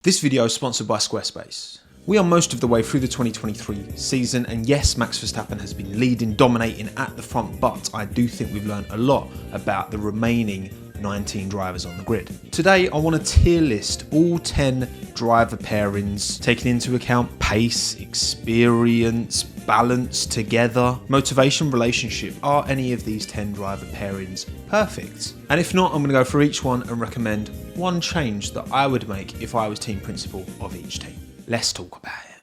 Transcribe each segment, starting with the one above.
This video is sponsored by Squarespace. We are most of the way through the 2023 season, and yes, Max Verstappen has been leading, dominating at the front, but I do think we've learned a lot about the remaining 19 drivers on the grid. Today, I want to tier list all 10 driver pairings, taking into account pace, experience, balance together, motivation, relationship. Are any of these 10 driver pairings perfect? And if not, I'm going to go through each one and recommend one change that I would make if I was team principal of each team. Let's talk about it.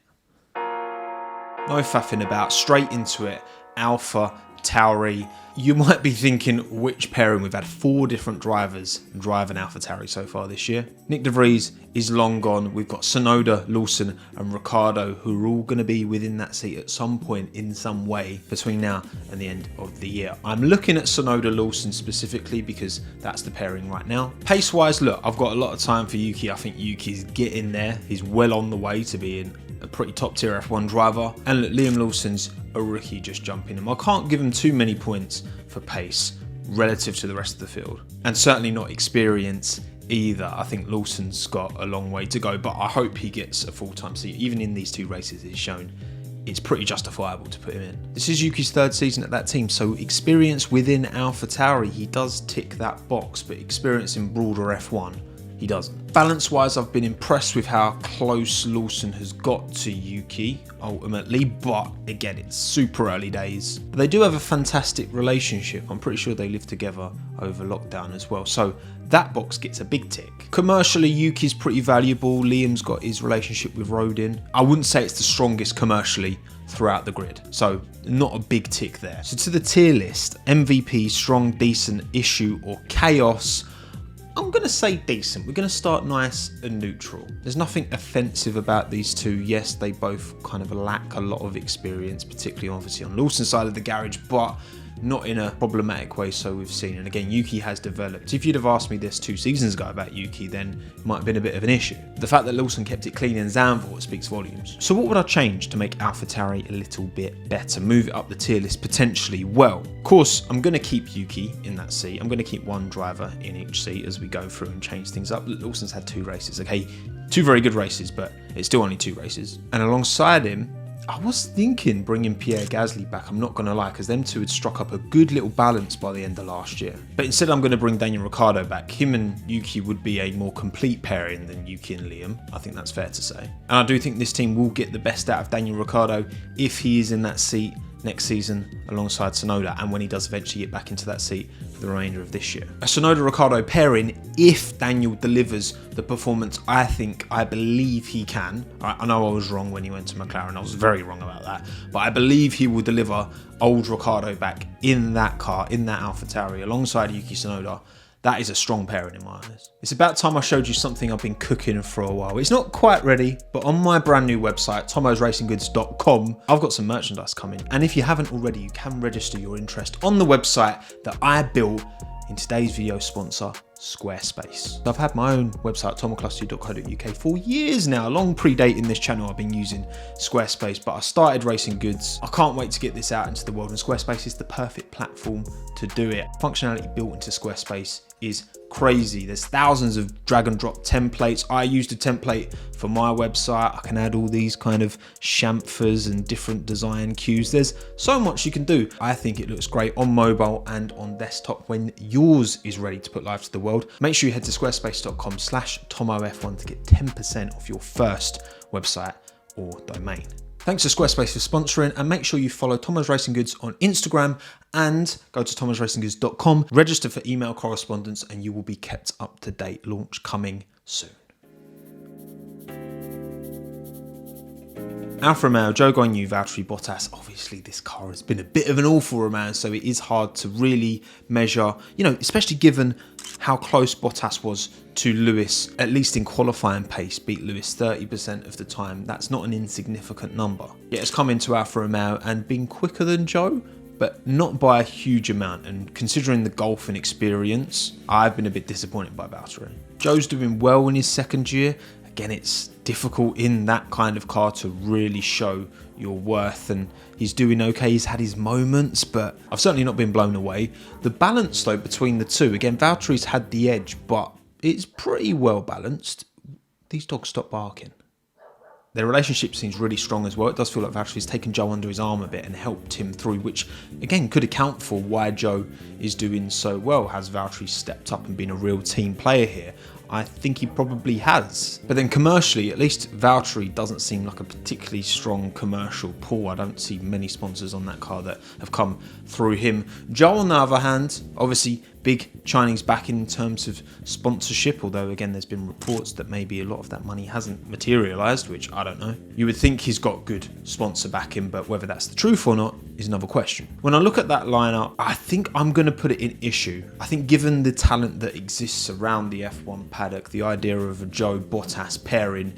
No faffing about, straight into it. Alpha, Tauri. You might be thinking, which pairing? We've had 4 different drivers drive an Alpha Tauri so far this year. Nick De Vries is long gone. We've got Tsunoda, Lawson and Ricciardo, who are all going to be within that seat at some point in some way between now and the end of the year. I'm looking at Tsunoda Lawson specifically because that's the pairing right now. Pace wise, look, I've got a lot of time for Yuki. I think Yuki's getting there. He's well on the way to being a pretty top tier F1 driver. And look, Liam Lawson's a rookie just jumping him. I can't give him too many points for pace relative to the rest of the field, and certainly not experience either. I think Lawson's got a long way to go, but I hope he gets a full-time seat. Even in these 2 races he's shown, it's pretty justifiable to put him in. This is Yuki's 3rd season at that team, so experience within Alpha Tauri, he does tick that box, but experience in broader F1, he doesn't. Balance wise, I've been impressed with how close Lawson has got to Yuki ultimately, but again, it's super early days. They do have a fantastic relationship. I'm pretty sure they live together over lockdown as well, so that box gets a big tick. Commercially, Yuki's pretty valuable. Liam's got his relationship with Rodin. I wouldn't say it's the strongest commercially throughout the grid, so not a big tick there. So to the tier list, MVP, strong, decent, issue or chaos, I'm going to say decent. We're going to start nice and neutral. There's nothing offensive about these two. Yes, they both kind of lack a lot of experience, particularly obviously on Lawson's side of the garage, but not in a problematic way, so we've seen. And again, Yuki has developed. If you'd have asked me this 2 seasons ago about Yuki, then it might have been a bit of an issue. The fact that Lawson kept it clean in Zandvoort speaks volumes. So what would I change to make AlphaTauri a little bit better? Move it up the tier list potentially? Well, of course, I'm going to keep Yuki in that seat. I'm going to keep one driver in each seat as we go through and change things up. Lawson's had 2 races, okay? 2 very good races, but it's still only 2 races. And alongside him, I was thinking bringing Pierre Gasly back, I'm not going to lie, because them 2 had struck up a good little balance by the end of last year. But instead I'm going to bring Daniel Ricciardo back. Him and Yuki would be a more complete pairing than Yuki and Liam. I think that's fair to say. And I do think this team will get the best out of Daniel Ricciardo if he is in that seat next season alongside Tsunoda, and when he does eventually get back into that seat for the remainder of this year. A Tsunoda-Ricciardo pairing, if Daniel delivers the performance I believe he can. I know I was wrong when he went to McLaren, I was very wrong about that, but I believe he will deliver old Ricciardo back in that car, in that AlphaTauri, alongside Yuki Tsunoda. That is a strong pairing in my eyes. It's about time I showed you something I've been cooking for a while. It's not quite ready, but on my brand new website, tommosracinggoods.com, I've got some merchandise coming. And if you haven't already, you can register your interest on the website that I built in today's video sponsor, Squarespace. I've had my own website, tommocluster.co.uk, for years now. Long predating this channel, I've been using Squarespace, but I started Racing Goods. I can't wait to get this out into the world, and Squarespace is the perfect platform to do it. Functionality built into Squarespace is crazy. There's thousands of drag and drop templates. I used a template for my website. I can add all these kind of chamfers and different design cues. There's so much you can do. I think it looks great on mobile and on desktop when yours is ready to put live to the world. Make sure you head to squarespace.com/TommoF1 to get 10% off your first website or domain. Thanks to Squarespace for sponsoring, and make sure you follow Tommo's Racing Goods on Instagram and go to tommosracinggoods.com, register for email correspondence, and you will be kept up to date. Launch coming soon. Alfa Romeo, Zhou Guanyu, Valtteri Bottas. Obviously, this car has been a bit of an awful romance, so it is hard to really measure, especially given how close Bottas was to Lewis, at least in qualifying pace, beat Lewis 30% of the time. That's not an insignificant number. Yet it's come into Alfa Romeo and been quicker than Zhou, but not by a huge amount. And considering the golf and experience, I've been a bit disappointed by Valtteri. Zhou's doing well in his 2nd year. Again, it's difficult in that kind of car to really show your worth, and he's doing okay. He's had his moments, but I've certainly not been blown away. The balance though between the 2, again, Valtteri's had the edge, but it's pretty well balanced. these dogs stop barking. Their relationship seems really strong as well. It does feel like Valtteri's taken Joe under his arm a bit and helped him through, which again could account for why Joe is doing so well. Has Valtteri stepped up and been a real team player here? I think he probably has. But then commercially, at least Valtteri doesn't seem like a particularly strong commercial pull. I don't see many sponsors on that car that have come through him. Joe, on the other hand, obviously big Chinese backing in terms of sponsorship, although again there's been reports that maybe a lot of that money hasn't materialised, which I don't know. You would think he's got good sponsor backing, but whether that's the truth or not is another question. When I look at that lineup, I think I'm going to put it in issue. I think given the talent that exists around the F1 paddock, the idea of a Joe Bottas pairing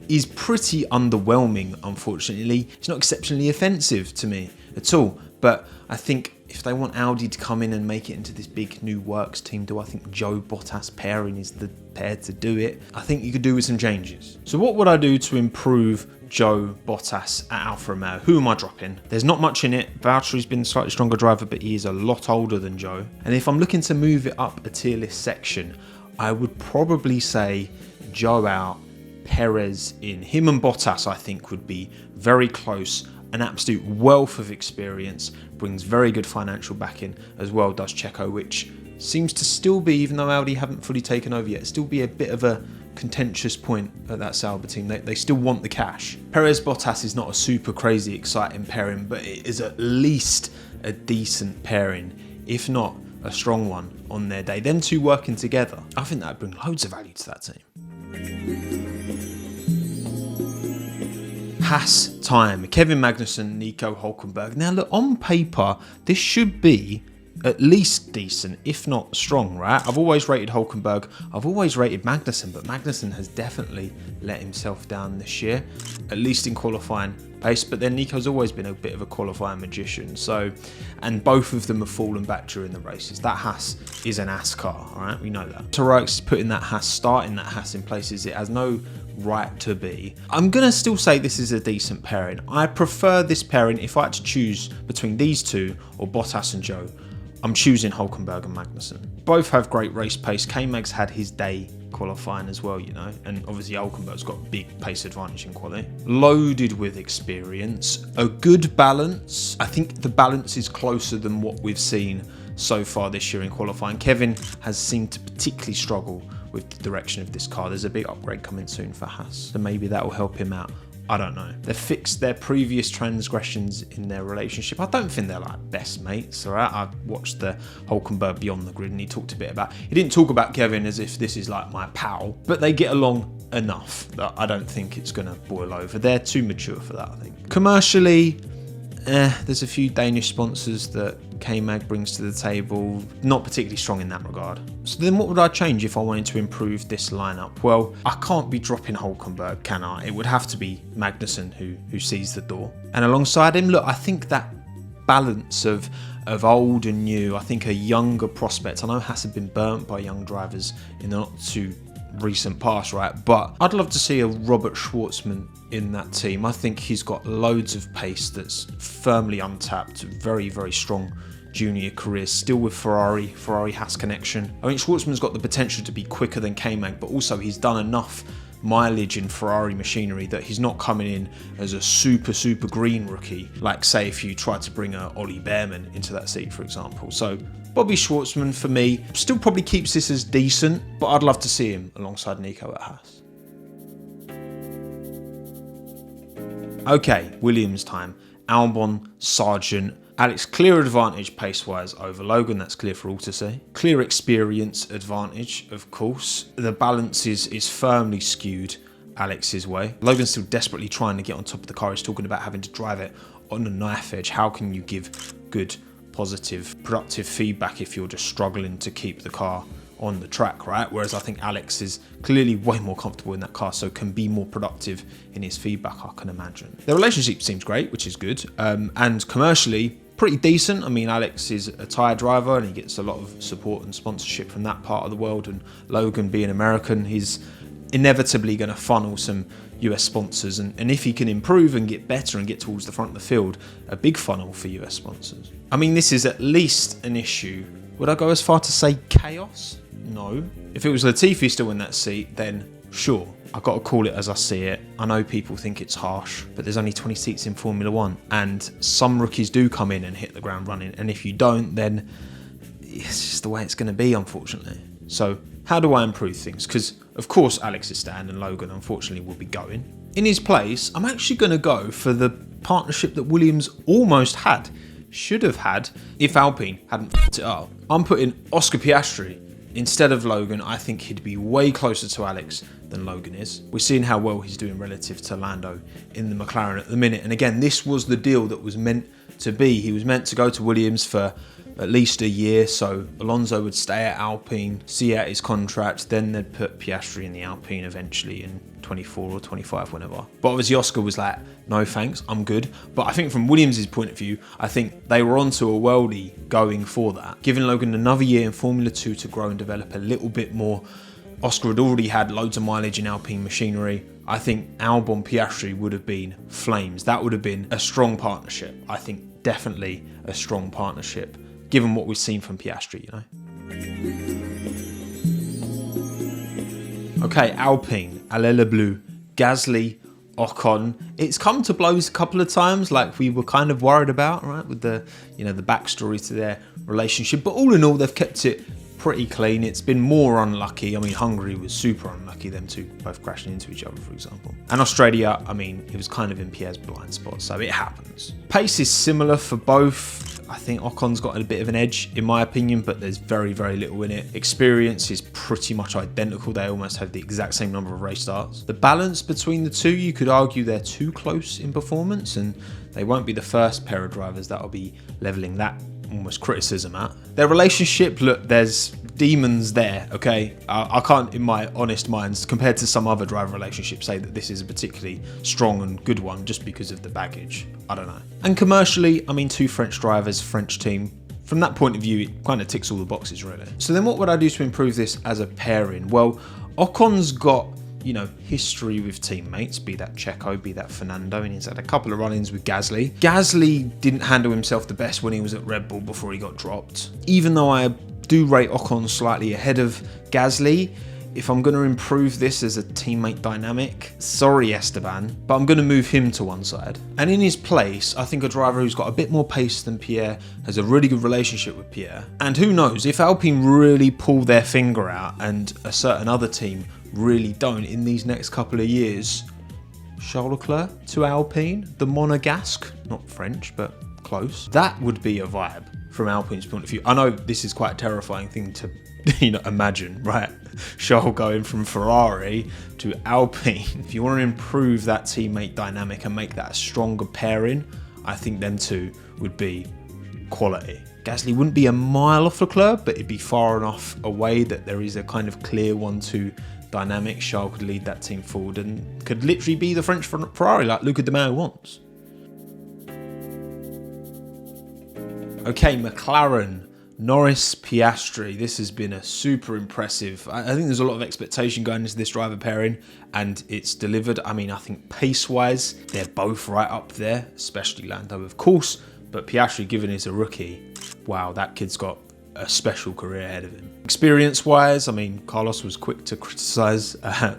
is pretty underwhelming, unfortunately. It's not exceptionally offensive to me at all, but I think if they want Audi to come in and make it into this big new works team, do I think Joe Bottas pairing is the pair to do it? I think you could do with some changes. So what would I do to improve Joe Bottas at Alfa Romeo? Who am I dropping? There's not much in it. Valtteri's been a slightly stronger driver, but he is a lot older than Joe. And if I'm looking to move it up a tier list section, I would probably say Joe out, Perez in. Him and Bottas, I think, would be very close. An absolute wealth of experience, brings very good financial backing, as well does Checo, which seems to still be, even though Audi haven't fully taken over yet, still be a bit of a contentious point at that Sauber team. They still want the cash. Perez Bottas is not a super crazy exciting pairing, but it is at least a decent pairing, if not a strong one on their day. Them two working together, I think that would bring loads of value to that team. Haas time. Kevin Magnussen, Nico Hülkenberg. Now look, on paper, this should be at least decent, if not strong, right? I've always rated Hülkenberg. I've always rated Magnussen, but Magnussen has definitely let himself down this year, at least in qualifying pace. But then Nico's always been a bit of a qualifying magician. So, and both of them have fallen back during the races. That Haas is an ass car, all right? We know that. Tauri putting that Haas, starting that Haas in places it has no right to be. I'm going to still say this is a decent pairing. I prefer this pairing. If I had to choose between these two or Bottas and Joe, I'm choosing Hülkenberg and Magnussen. Both have great race pace. K-Mag's had his day qualifying as well, you know, and obviously Hülkenberg's got a big pace advantage in quality. Loaded with experience, a good balance. I think the balance is closer than what we've seen so far this year in qualifying. Kevin has seemed to particularly struggle with the direction of this car. There's a big upgrade coming soon for Haas, so maybe that will help him out. I don't know. They've fixed their previous transgressions in their relationship. I don't think they're like best mates, all right? I watched the Hülkenberg Beyond the Grid and he talked a bit about... He didn't talk about Kevin as if this is like my pal, but they get along enough that I don't think it's going to boil over. They're too mature for that, I think. Commercially, there's a few Danish sponsors that K-Mag brings to the table, not particularly strong in that regard. So then what would I change if I wanted to improve this lineup? Well, I can't be dropping Hülkenberg, can I? It would have to be Magnussen who sees the door. And alongside him, look, I think that balance of old and new, I think a younger prospect. I know Haas have been burnt by young drivers in the not too recent past, right? But I'd love to see a Robert Schwartzman in that team. I think he's got loads of pace that's firmly untapped, very, very strong junior career, still with Ferrari Haas connection. I mean, Schwartzman's got the potential to be quicker than K-Mag, but also he's done enough mileage in Ferrari machinery that he's not coming in as a super green rookie, like say if you tried to bring a Ollie Behrman into that seat, for example. So Bobby Schwartzman for me still probably keeps this as decent, but I'd love to see him alongside Nico at Haas. Okay, Williams time. Albon, Sargent, Alex, clear advantage pace-wise over Logan, that's clear for all to see. Clear experience advantage, of course. The balance is firmly skewed Alex's way. Logan's still desperately trying to get on top of the car. He's talking about having to drive it on a knife edge. How can you give good, positive, productive feedback if you're just struggling to keep the car on the track, right? Whereas I think Alex is clearly way more comfortable in that car, so can be more productive in his feedback, I can imagine. Their relationship seems great, which is good. And commercially, pretty decent. I mean, Alex is a tyre driver and he gets a lot of support and sponsorship from that part of the world. And Logan, being American, he's inevitably going to funnel some US sponsors. And if he can improve and get better and get towards the front of the field, a big funnel for US sponsors. I mean, this is at least an issue. Would I go as far to say chaos? No. If it was Latifi still in that seat, then Sure, I've got to call it as I see it. I know people think it's harsh, but there's only 20 seats in Formula 1, and some rookies do come in and hit the ground running, and if you don't, then it's just the way it's going to be, unfortunately. So how do I improve things? Because, of course, Alex is staying and Logan, unfortunately, will be going. In his place, I'm actually going to go for the partnership that Williams almost had, should have had, if Alpine hadn't f***ed it up. I'm putting Oscar Piastri instead of Logan. I think he'd be way closer to Alex than Logan is. We're seeing how well he's doing relative to Lando in the McLaren at the minute. And again, this was the deal that was meant to be. He was meant to go to Williams for at least a year, so Alonso would stay at Alpine, see out his contract, then they'd put Piastri in the Alpine eventually in 24 or 25, whenever. But obviously Oscar was like, no thanks, I'm good. But I think from Williams' point of view, I think they were onto a worldie going for that. Giving Logan another year in Formula 2 to grow and develop a little bit more. Oscar had already had loads of mileage in Alpine machinery. I think Albon Piastri would have been flames. That would have been a strong partnership. I think definitely a strong partnership, given what we've seen from Piastri, you know. Okay, Alpine, Allez Bleu, Gasly, Ocon. It's come to blows a couple of times, like we were kind of worried about, right, with the, you know, the backstory to their relationship. But all in all, they've kept it pretty clean. It's been more unlucky. I mean, Hungary was super unlucky, them two both crashing into each other, for example. And Australia, I mean, it was kind of in Pierre's blind spot, so it happens. Pace is similar for both. I think Ocon's got a bit of an edge, in my opinion, but there's very, very little in it. Experience is pretty much identical. They almost have the exact same number of race starts. The balance between the two, you could argue they're too close in performance, and they won't be the first pair of drivers that will be levelling that almost criticism at. Their relationship, look, there's demons there, okay? I can't, in my honest minds, compared to some other driver relationships, say that this is a particularly strong and good one just because of the baggage. I don't know. And commercially, I mean, two French drivers, French team. From that point of view, it kind of ticks all the boxes, really. So then what would I do to improve this as a pairing? Well, Ocon's got, you know, history with teammates, be that Checo, be that Fernando, and he's had a couple of run-ins with Gasly. Gasly didn't handle himself the best when he was at Red Bull before he got dropped. Even though I do rate Ocon slightly ahead of Gasly, if I'm going to improve this as a teammate dynamic, sorry Esteban, but I'm going to move him to one side. And in his place, I think a driver who's got a bit more pace than Pierre, has a really good relationship with Pierre. And who knows, if Alpine really pull their finger out and a certain other team really don't in these next couple of years, Charles Leclerc to Alpine, the Monegasque, not French, but close. That would be a vibe from Alpine's point of view. I know this is quite a terrifying thing to imagine, right? Charles going from Ferrari to Alpine. If you want to improve that teammate dynamic and make that a stronger pairing, I think them two would be quality. Gasly wouldn't be a mile off Leclerc, but it'd be far enough away that there is a kind of clear 1-2 dynamic. Charles could lead that team forward and could literally be the French Ferrari like Luca De Meo wants. Okay, McLaren, Norris, Piastri. This has been a super impressive. I think there's a lot of expectation going into this driver pairing, and it's delivered. I mean, I think pace-wise, they're both right up there, especially Lando, of course. But Piastri, given he's a rookie, wow, that kid's got a special career ahead of him. Experience-wise, I mean, Carlos was quick to criticise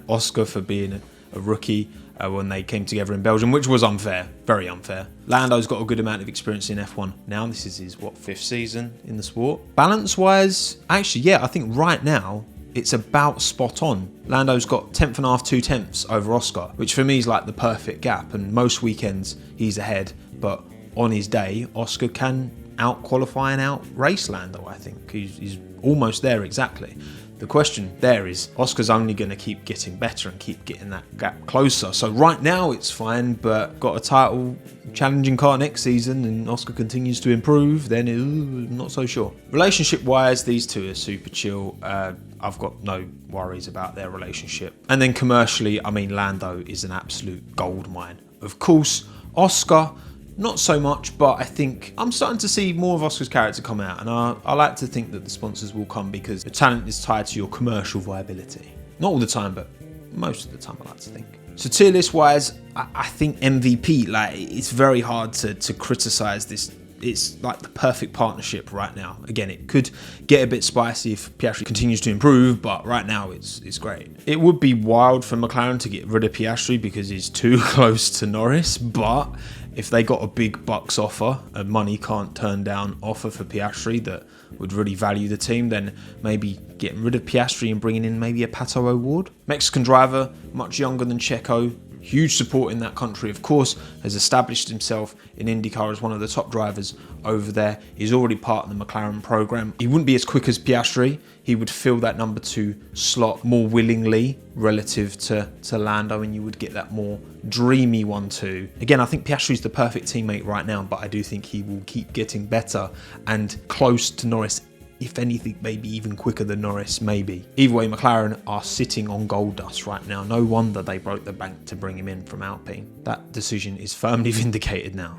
Oscar for being a rookie when they came together in Belgium, which was unfair, very unfair. Lando's got a good amount of experience in F1 now. This is his, 5th season in the sport. Balance-wise, actually, yeah, I think right now, it's about spot on. Lando's got 10th and a half, 2 tenths over Oscar, which for me is like the perfect gap, and most weekends he's ahead, but on his day, Oscar can out-qualify and out-race Lando, I think. He's almost there exactly. The question there is, Oscar's only going to keep getting better and keep getting that gap closer. So right now it's fine, but got a title challenging car next season and Oscar continues to improve, then not so sure. Relationship-wise, these two are super chill. I've got no worries about their relationship. And then commercially, I mean, Lando is an absolute goldmine. Of course, Oscar, not so much, but I think I'm starting to see more of Oscar's character come out, and I like to think that the sponsors will come because the talent is tied to your commercial viability. Not all the time, but most of the time I like to think. So tier list wise, I think MVP, like, it's very hard to criticise this It's like the perfect partnership right now. Again, it could get a bit spicy if Piastri continues to improve, but right now it's great. It would be wild for McLaren to get rid of Piastri because he's too close to Norris, but if they got a big bucks offer, a money can't turn down offer for Piastri that would really value the team, then maybe getting rid of Piastri and bringing in maybe a Pato O'Ward. Mexican driver, much younger than Checo, huge support in that country, of course, has established himself in IndyCar as one of the top drivers over there. He's already part of the McLaren program. He wouldn't be as quick as Piastri. He would fill that number 2 slot more willingly relative to Lando, and you would get that more dreamy 1-2. Again, I think Piastri's the perfect teammate right now, but I do think he will keep getting better and close to Norris. If anything, maybe even quicker than Norris, maybe. Either way, McLaren are sitting on gold dust right now. No wonder they broke the bank to bring him in from Alpine. That decision is firmly vindicated now.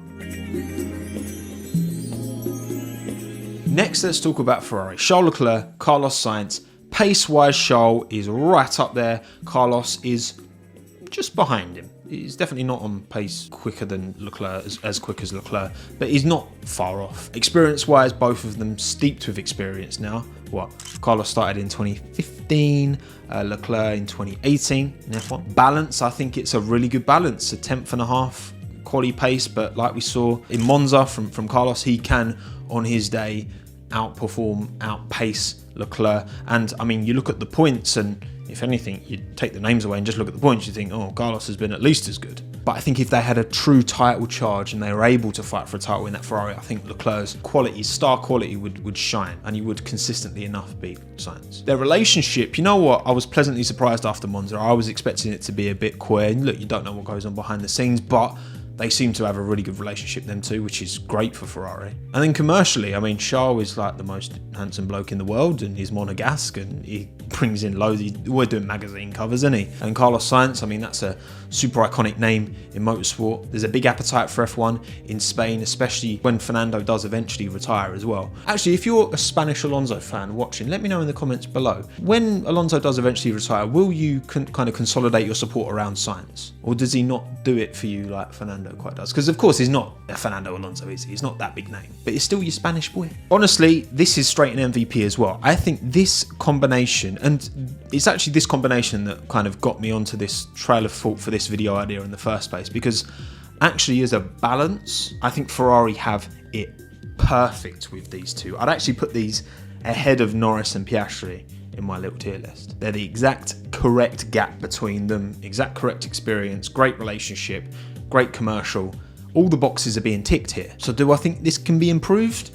Next, let's talk about Ferrari. Charles Leclerc, Carlos Sainz. Pace-wise, Charles is right up there. Carlos is just behind him. He's definitely not on pace quicker than Leclerc, as quick as Leclerc, but he's not far off. Experience-wise, both of them steeped with experience now. Carlos started in 2015, Leclerc in 2018 in F1. Balance, I think it's a really good balance, a 10th and a half quali pace, but like we saw in Monza from Carlos, he can, on his day, outpace Leclerc. And I mean, you look at the points, and if anything, you take the names away and just look at the points, you think, oh, Carlos has been at least as good. But I think if they had a true title charge and they were able to fight for a title in that Ferrari, I think Leclerc's quality, star quality, would shine, and he would consistently enough beat Sainz. Their relationship, you know what, I was pleasantly surprised after Monza. I was expecting it to be a bit queer. Look, you don't know what goes on behind the scenes, but they seem to have a really good relationship, them two, which is great for Ferrari. And then commercially, I mean, Charles is like the most handsome bloke in the world, and he's Monegasque, and he brings in loads. He's always doing magazine covers, isn't he? And Carlos Sainz, I mean, that's a super iconic name in motorsport. There's a big appetite for F1 in Spain, especially when Fernando does eventually retire as well. Actually, if you're a Spanish Alonso fan watching, let me know in the comments below. When Alonso does eventually retire, will you kind of consolidate your support around Sainz? Or does he not do it for you like Fernando quite does? Because of course he's not a Fernando Alonso, is he? He's not that big name, but he's still your Spanish boy. Honestly, this is straight in MVP as well. I think this combination, and it's actually this combination that kind of got me onto this trail of thought for this video idea in the first place, because actually as a balance, I think Ferrari have it perfect with these two. I'd actually put these ahead of Norris and Piastri in my little tier list. They're the exact correct gap between them, exact correct experience, great relationship, great commercial. All the boxes are being ticked here. So do I think this can be improved?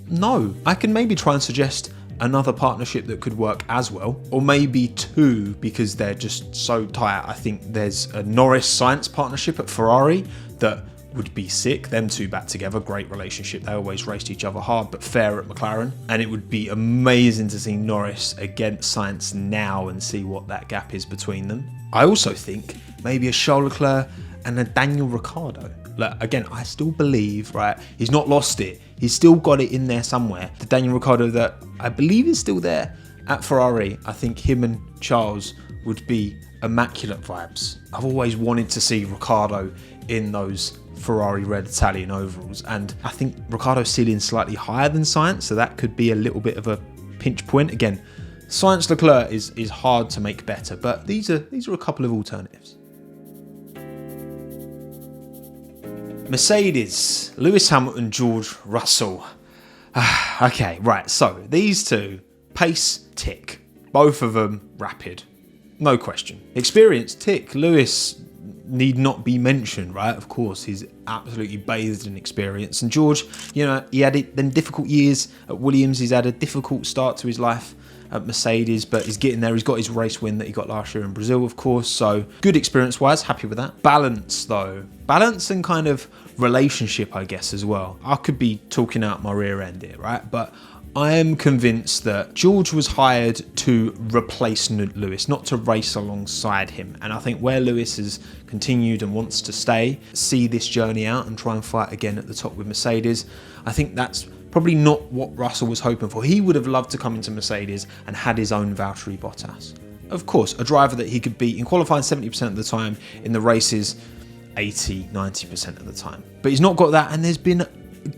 No. I can maybe try and suggest another partnership that could work as well, or maybe two, because they're just so tight. I think there's a Norris-Sainz partnership at Ferrari that would be sick. Them two back together, great relationship. They always raced each other hard, but fair at McLaren. And it would be amazing to see Norris against Sainz now and see what that gap is between them. I also think maybe a Charles Leclerc and a Daniel Ricciardo. Look, again, I still believe, right, he's not lost it. He's still got it in there somewhere. The Daniel Ricciardo that I believe is still there at Ferrari. I think him and Charles would be immaculate vibes. I've always wanted to see Ricciardo in those Ferrari red Italian overalls, and I think Ricciardo's ceiling slightly higher than Sainz, so that could be a little bit of a pinch point. Again, Sainz Leclerc is hard to make better, but these are a couple of alternatives. Mercedes, Lewis Hamilton, George Russell. Okay, right, so these two, pace, tick. Both of them rapid, no question. Experience, tick. Lewis need not be mentioned, right? Of course, he's absolutely bathed in experience. And George, you know, he had them difficult years at Williams. He's had a difficult start to his life at Mercedes, but he's getting there. He's got his race win that he got last year in Brazil, of course. So good experience-wise, happy with that. Balance, though. Balance and kind of relationship, I guess, as well. I could be talking out my rear end here, right? But I am convinced that George was hired to replace Lewis, not to race alongside him. And I think where Lewis has continued and wants to stay, see this journey out and try and fight again at the top with Mercedes, I think that's probably not what Russell was hoping for. He would have loved to come into Mercedes and had his own Valtteri Bottas. Of course, a driver that he could beat in qualifying 70% of the time, in the races 80, 90% of the time. But he's not got that, and there's been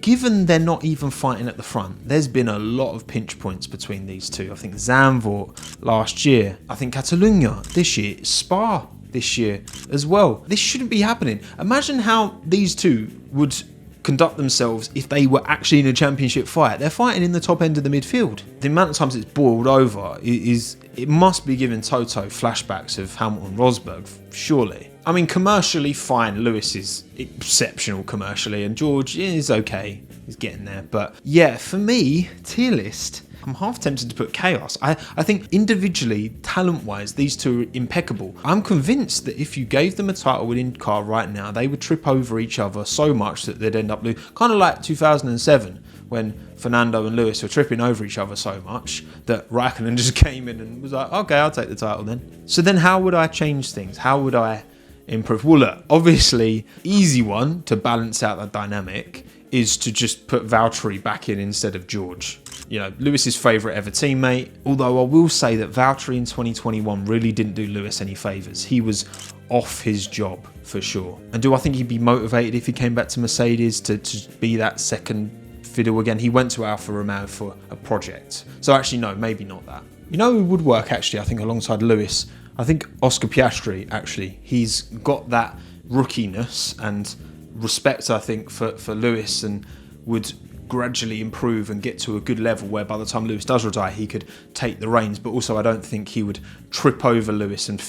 given they're not even fighting at the front, there's been a lot of pinch points between these two. I think Zandvoort last year, I think Catalunya this year, Spa this year as well. This shouldn't be happening. Imagine how these two would conduct themselves if they were actually in a championship fight. They're fighting in the top end of the midfield. The amount of times it's boiled over it must be giving Toto flashbacks of Hamilton Rosberg, surely. I mean, commercially fine, Lewis is exceptional commercially, and George is okay, he's getting there. But yeah, for me, tier list, I'm half tempted to put chaos. I think individually, talent-wise, these two are impeccable. I'm convinced that if you gave them a title-winning car right now, they would trip over each other so much that they'd end up losing. Kind of like 2007, when Fernando and Lewis were tripping over each other so much that Raikkonen just came in and was like, okay, I'll take the title then. So then how would I change things? How would I improve? Well, look, obviously, easy one to balance out that dynamic is to just put Valtteri back in instead of George. You know, Lewis's favourite ever teammate. Although I will say that Valtteri in 2021 really didn't do Lewis any favours. He was off his job for sure. And do I think he'd be motivated if he came back to Mercedes to be that second fiddle again? He went to Alfa Romeo for a project. So actually, no, maybe not that. You know who would work actually, I think, alongside Lewis? I think Oscar Piastri, actually. He's got that rookiness and respect, I think, for Lewis, and would gradually improve and get to a good level where by the time Lewis does retire, he could take the reins. But also, I don't think he would trip over Lewis and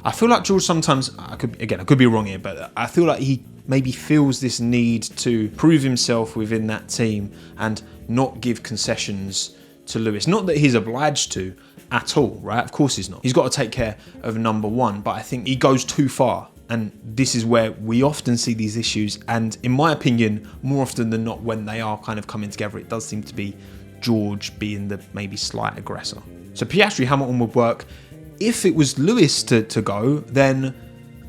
I feel like George sometimes, I could be wrong here, but I feel like he maybe feels this need to prove himself within that team and not give concessions to Lewis. Not that he's obliged to at all, right? Of course he's not. He's got to take care of number one, but I think he goes too far. And this is where we often see these issues. And in my opinion, more often than not, when they are kind of coming together, it does seem to be George being the maybe slight aggressor. So Piastri, Hamilton would work. If it was Lewis to go, then,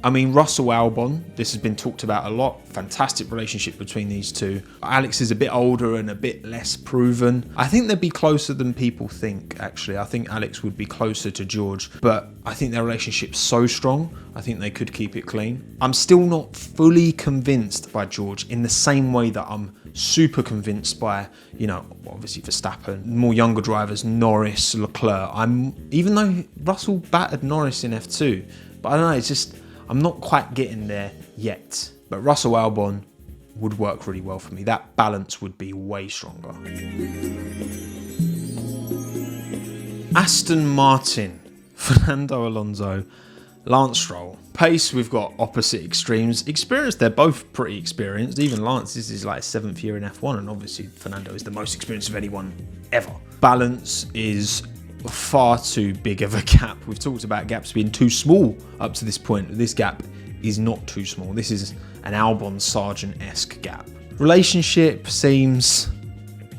I mean, Russell Albon, this has been talked about a lot. Fantastic relationship between these two. Alex is a bit older and a bit less proven. I think they'd be closer than people think, actually. I think Alex would be closer to George, but I think their relationship's so strong, I think they could keep it clean. I'm still not fully convinced by George in the same way that I'm super convinced by, you know, obviously Verstappen, more younger drivers, Norris, Leclerc. Even though Russell battered Norris in F2, but I don't know, it's just, I'm not quite getting there yet. But Russell Albon would work really well for me. That balance would be way stronger. Aston Martin, Fernando Alonso, Lance Stroll. Pace, we've got opposite extremes. Experience, they're both pretty experienced. Even Lance, this is like his 7th year in F1, and obviously Fernando is the most experienced of anyone ever. Balance is far too big of a gap. We've talked about gaps being too small up to this point. This gap is not too small. This is an Albon Sargent-esque gap. Relationship seems,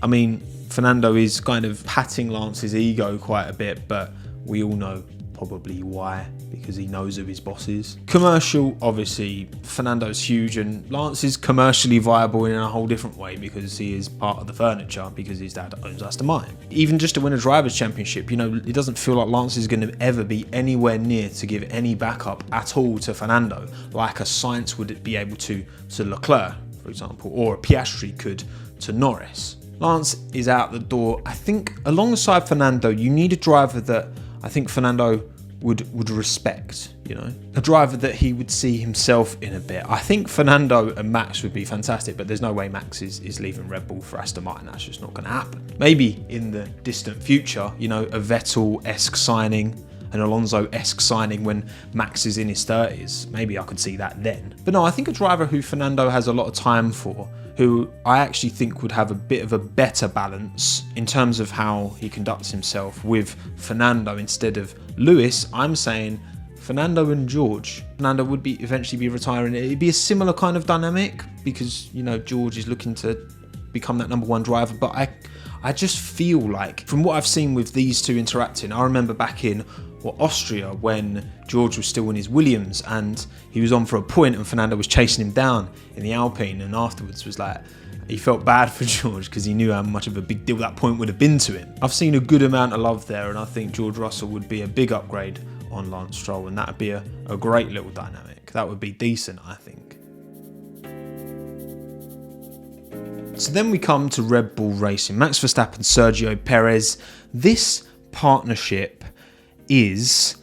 I mean, Fernando is kind of patting Lance's ego quite a bit, but we all know probably why, because he knows who his boss is. Commercial, obviously, Fernando's huge, and Lance is commercially viable in a whole different way because he is part of the furniture, because his dad owns Aston Martin. Even just to win a Drivers' Championship, you know, it doesn't feel like Lance is going to ever be anywhere near to give any backup at all to Fernando, like a Sainz would be able to Leclerc, for example, or a Piastri could to Norris. Lance is out the door. I think alongside Fernando, you need a driver that I think Fernando would respect, you know, a driver that he would see himself in a bit. I think Fernando and Max would be fantastic, but there's no way Max is leaving Red Bull for Aston Martin. That's just not going to happen. Maybe in the distant future, you know, a Vettel-esque signing, an Alonso-esque signing when Max is in his 30s. Maybe I could see that then. But no, I think a driver who Fernando has a lot of time for, who I actually think would have a bit of a better balance in terms of how he conducts himself with Fernando instead of Lewis. I'm saying Fernando and George. Fernando would eventually be retiring. It'd be a similar kind of dynamic because, you know, George is looking to become that number one driver. But I just feel like, from what I've seen with these two interacting, I remember back in Austria when George was still in his Williams and he was on for a point and Fernando was chasing him down in the Alpine, and afterwards was like, he felt bad for George because he knew how much of a big deal that point would have been to him. I've seen a good amount of love there, and I think George Russell would be a big upgrade on Lance Stroll, and that would be a great little dynamic. That would be decent, I think. So then we come to Red Bull Racing. Max Verstappen, Sergio Perez. This partnership is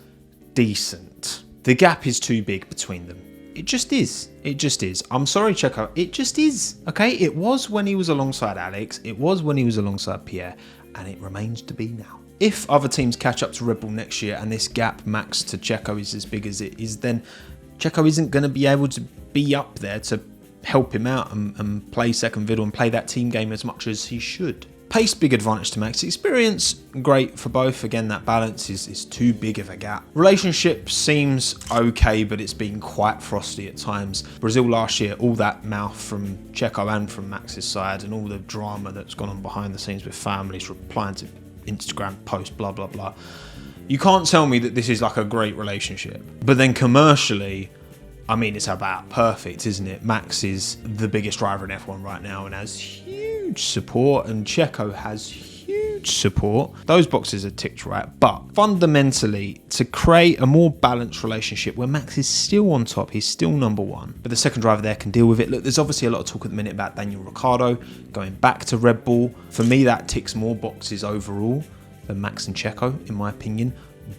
decent. The gap is too big between them. It just is. It just is. I'm sorry, Checo. It just is. Okay? It was when he was alongside Alex. It was when he was alongside Pierre. And it remains to be now. If other teams catch up to Red Bull next year and this gap Max to Checo is as big as it is, then Checo isn't going to be able to be up there to help him out and play second fiddle and play that team game as much as he should. Pace, big advantage to Max. Experience, great for both. Again, that balance is too big of a gap. Relationship seems okay, but it's been quite frosty at times. Brazil last year, all that mouth from Checo and from Max's side and all the drama that's gone on behind the scenes with families replying to Instagram posts, blah, blah, blah. You can't tell me that this is like a great relationship. But then commercially, I mean, it's about perfect, isn't it? Max is the biggest driver in F1 right now and has huge support, and Checo has huge support. Those boxes are ticked right, but fundamentally, to create a more balanced relationship where Max is still on top, he's still number one, but the second driver there can deal with it. Look, there's obviously a lot of talk at the minute about Daniel Ricciardo going back to Red Bull. For me, that ticks more boxes overall than Max and Checo, in my opinion.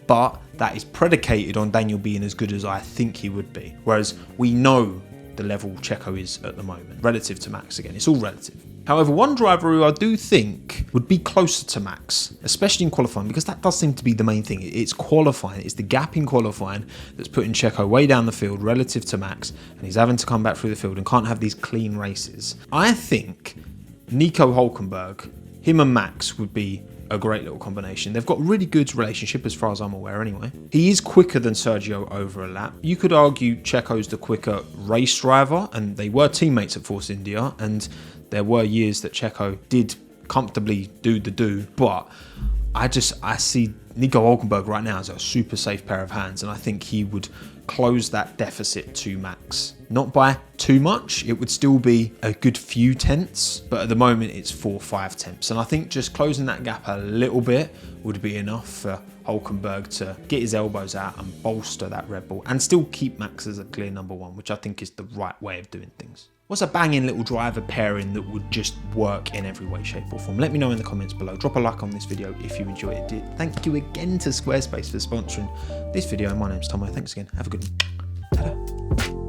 But that is predicated on Daniel being as good as I think he would be. Whereas we know the level Checo is at the moment, relative to Max again. It's all relative. However, one driver who I do think would be closer to Max, especially in qualifying, because that does seem to be the main thing. It's qualifying. It's the gap in qualifying that's putting Checo way down the field relative to Max, and he's having to come back through the field and can't have these clean races. I think Nico Hülkenberg, him and Max would be a great little combination. They've got a really good relationship as far as I'm aware anyway. He is quicker than Sergio over a lap. You could argue Checo's the quicker race driver, and they were teammates at Force India, and there were years that Checo did comfortably do the do, but I see Nico Hülkenberg right now as a super safe pair of hands, and I think he would close that deficit to Max. Not by too much, it would still be a good few tenths, but at the moment it's 4 or 5 tenths, and I think just closing that gap a little bit would be enough for Hülkenberg to get his elbows out and bolster that Red Bull and still keep Max as a clear number one, which I think is the right way of doing things. What's a banging little driver pairing that would just work in every way, shape or form? Let me know in the comments below. Drop a like on this video if you enjoyed it. Thank you again to Squarespace for sponsoring this video. My name's Tommo. Thanks again. Have a good one. Ta-da.